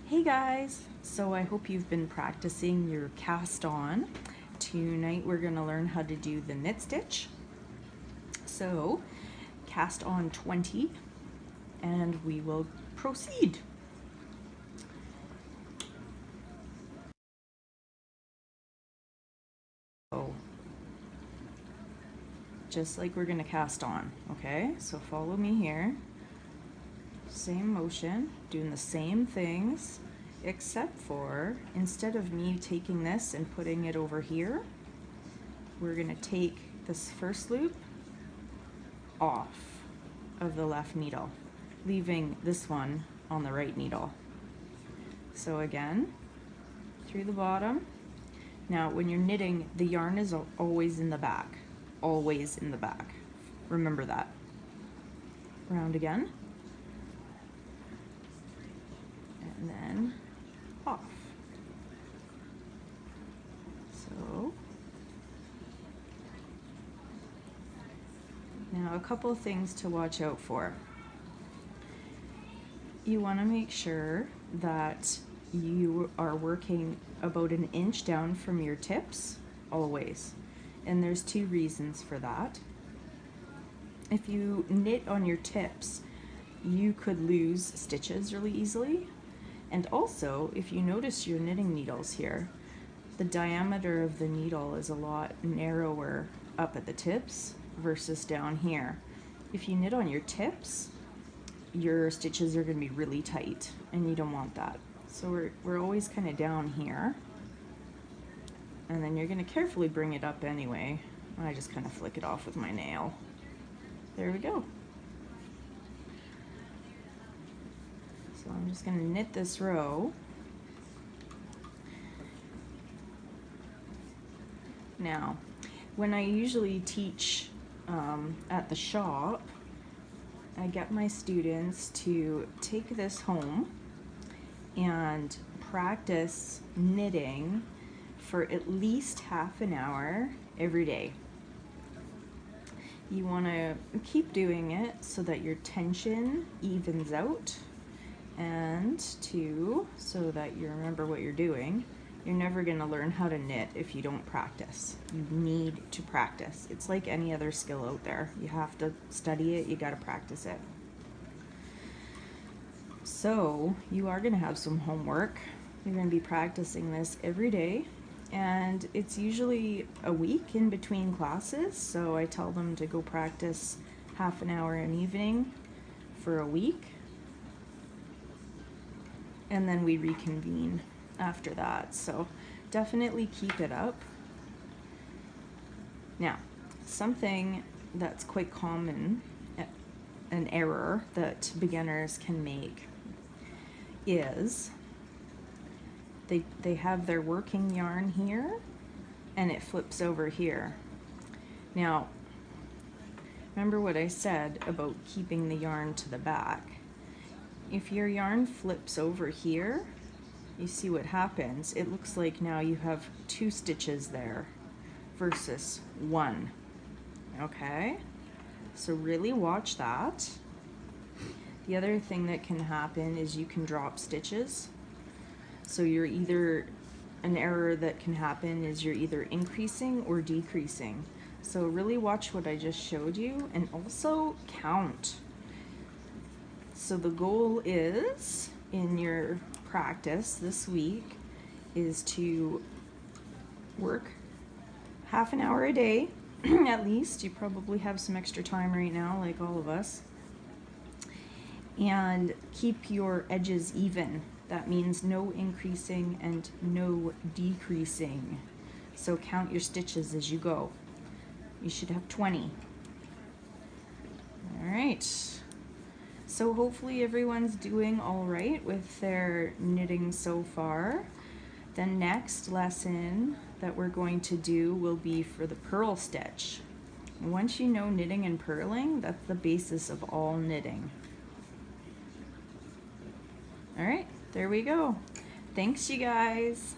Hey guys! So I hope you've been practicing your cast on. Tonight we're going to learn how to do the knit stitch. So cast on 20 and we will proceed. So just like we're going to cast on, okay? So follow me here. Same motion, doing the same things, except for instead of me taking this and putting it over here, we're going to take this first loop off of the left needle, leaving this one on the right needle. So again, through the bottom. Now when you're knitting, the yarn is always in the back, always in the back. Remember that. Round again. And then off. So now a couple of things to watch out for. You want to make sure that you are working about an inch down from your tips, always. And there's two reasons for that. If you knit on your tips, you could lose stitches really easily. And also, if you notice your knitting needles here, the diameter of the needle is a lot narrower up at the tips versus down here. If you knit on your tips, your stitches are going to be really tight and you don't want that. So we're always kind of down here, and then you're going to carefully bring it up anyway. I just kind of flick it off with my nail. There we go. So I'm just going to knit this row. Now, when I usually teach at the shop, I get my students to take this home and practice knitting for at least half an hour every day. You want to keep doing it so that your tension evens out, and so that you remember what you're doing. You're never going to learn how to knit if you don't practice. You need to practice. It's like any other skill out there. You have to study it, you got to practice it. So you are going to have some homework. You're going to be practicing this every day, and it's usually a week in between classes. So I tell them to go practice half an hour an evening for a week, and then we reconvene after that. So definitely keep it up. Now, something that's quite common, an error that beginners can make, is they have their working yarn here and it flips over here. Now, remember what I said about keeping the yarn to the back. If your yarn flips over here, you see what happens. It looks like now you have 2 stitches there versus 1. Okay? So really watch that. The other thing that can happen is you can drop stitches. So an error that can happen is you're either increasing or decreasing. So really watch what I just showed you, and also count. So the goal is, in your practice this week, is to work half an hour a day at least. You probably have some extra time right now, like all of us, and keep your edges even. That means no increasing and no decreasing. So count your stitches as you go. You should have 20. All right. So hopefully everyone's doing all right with their knitting so far. The next lesson that we're going to do will be for the purl stitch. Once you know knitting and purling, that's the basis of all knitting. All right, there we go. Thanks, you guys.